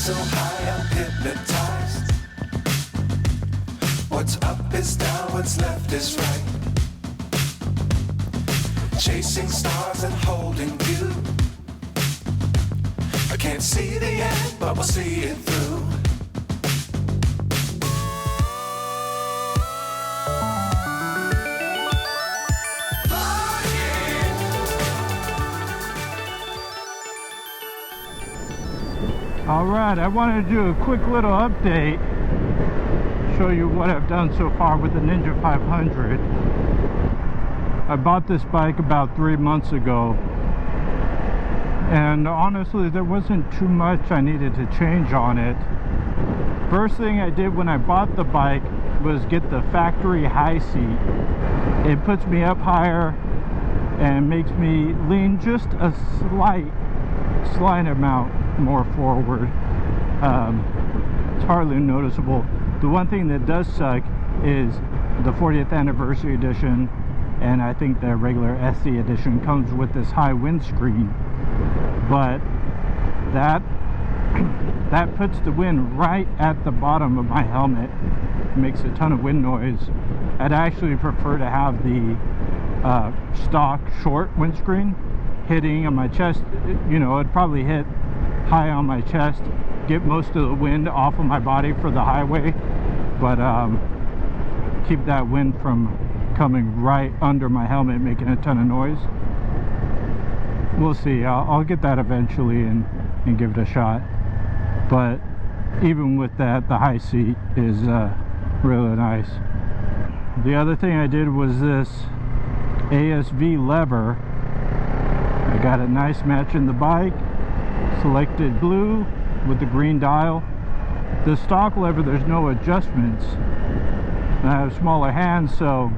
so high I'm hypnotized. What's up is down, what's left is right. Chasing stars and holding you. I can't see the end, but we'll see it through. Alright, I wanted to do a quick little update, show you what I've done so far with the Ninja 500. I bought this bike about 3 months ago, and honestly there wasn't too much I needed to change on it. First thing I did when I bought the bike was get the factory high seat. It puts me up higher and makes me lean just a slight amount more forward. It's hardly noticeable. The one thing that does suck is the 40th anniversary edition, and I think the regular SC edition comes with this high windscreen, but that puts the wind right at the bottom of my helmet. It makes a ton of wind noise. I'd actually prefer to have the stock short windscreen hitting on my chest. You know, it'd probably hit high on my chest, get most of the wind off of my body for the highway, but keep that wind from coming right under my helmet making a ton of noise. We'll see. I'll get that eventually and give it a shot, but even with that, the high seat is really nice. The other thing I did was this ASV lever. I got a nice match in the bike, selected blue with the green dial. The stock lever, there's no adjustments. I have smaller hands, so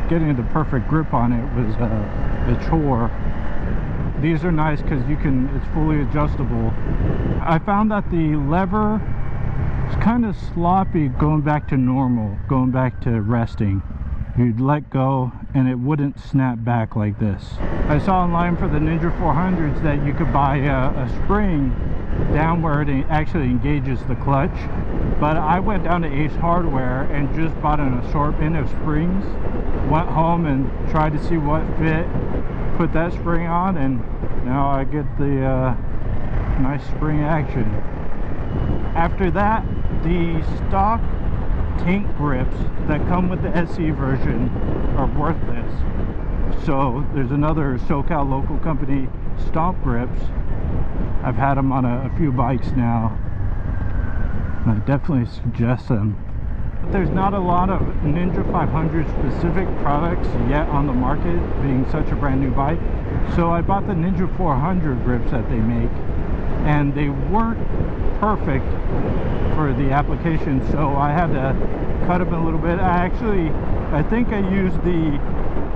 getting the perfect grip on it was a chore. These are nice because it's fully adjustable. I found that the lever is kind of sloppy going back to normal, going back to resting. You'd let go and it wouldn't snap back like this. I saw online for the Ninja 400s that you could buy a spring down where it actually engages the clutch, but I went down to Ace Hardware and just bought an assortment of springs, went home and tried to see what fit, put that spring on, and now I get the nice spring action. After that, the stock tank grips that come with the SE version are worthless. So there's another SoCal local company, Stompgrip. I've had them on a few bikes now. I definitely suggest them. There's not a lot of Ninja 500 specific products yet on the market, being such a brand new bike. So I bought the Ninja 400 grips that they make, and they weren't perfect for the application, so I had to cut them a little bit. I think I used the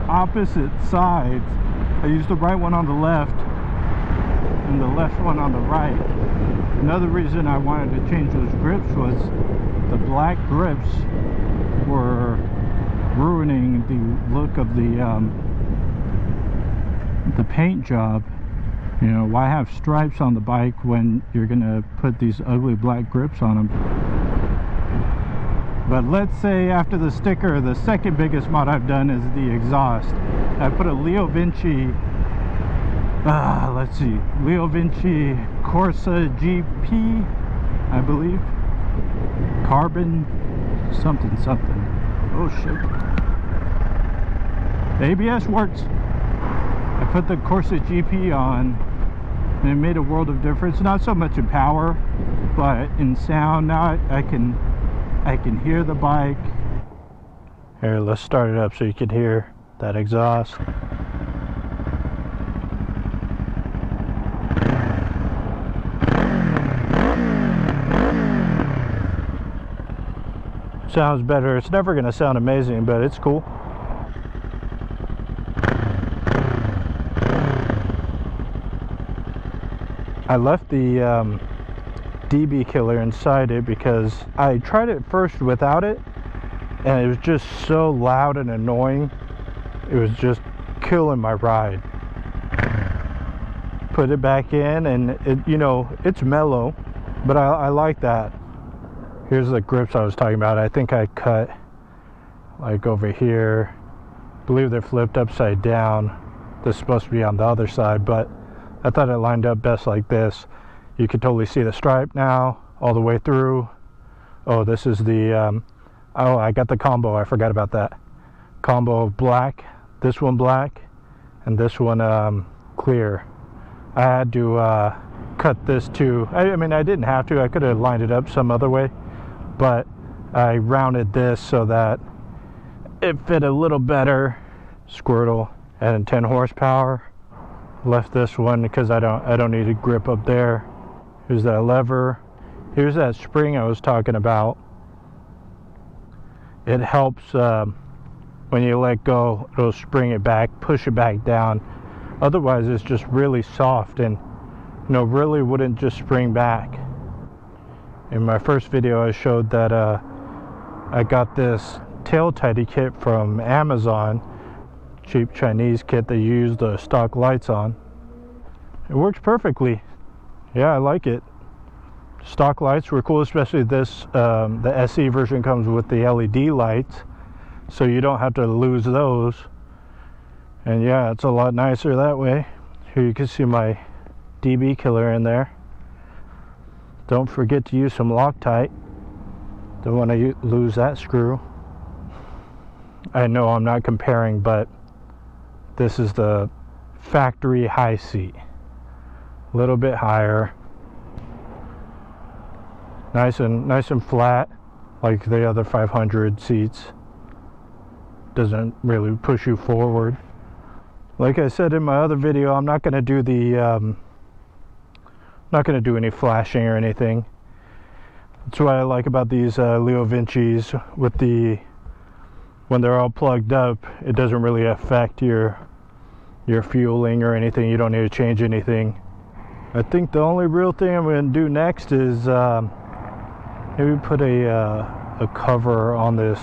opposite sides. I used the right one on the left and the left one on the right. Another reason I wanted to change those grips was the black grips were ruining the look of the paint job. You know, why have stripes on the bike when you're gonna put these ugly black grips on them? But let's say after the sticker, the second biggest mod I've done is the exhaust. I put a Leo Vinci, let's see, Leo Vinci Corsa GP, I believe. Carbon something. Oh shit. The ABS works. I put the Corsa GP on and it made a world of difference. Not so much in power, but in sound. Now I can hear the bike. Here, let's start it up so you can hear that exhaust. Sounds better. It's never going to sound amazing, but it's cool. I left the DB killer inside it because I tried it first without it and it was just so loud and annoying. It was just killing my ride. Put it back in and it, you know, it's mellow, But I like that. Here's the grips I was talking about. I think I cut like over here. I believe they're flipped upside down. This is supposed to be on the other side, but I thought it lined up best like this. You can totally see the stripe now all the way through. Oh, this is the oh, I got the combo. I forgot about that combo of black. This one black and this one clear. I had to cut this too. I mean, I didn't have to. I could have lined it up some other way, but I rounded this so that it fit a little better. Squirrel and 10 horsepower. Left this one because I don't need a grip up there. Here's that lever. Here's that spring I was talking about. It helps when you let go, it'll spring it back, push it back down. Otherwise it's just really soft and really wouldn't just spring back. In my first video I showed that I got this tail tidy kit from Amazon, cheap Chinese kit that you use the stock lights on. It works perfectly. Yeah, I like it. Stock lights were cool, especially this. The SE version comes with the LED lights, so you don't have to lose those. And yeah, it's a lot nicer that way. Here you can see my DB killer in there. Don't forget to use some Loctite. Don't want to lose that screw. I know I'm not comparing, but this is the factory high seat. A little bit higher. Nice and flat, like the other 500 seats. Doesn't really push you forward. Like I said in my other video, I'm not going to do the not going to do any flashing or anything. That's what I like about these Leo Vincis. With when they're all plugged up, it doesn't really affect your fueling or anything. You don't need to change anything. I think the only real thing I'm going to do next is maybe put a cover on this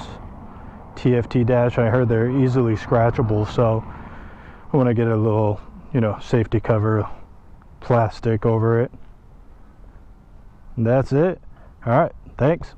TFT dash. I heard they're easily scratchable, so I want to get a little, safety cover, plastic over it. And that's it. All right, thanks.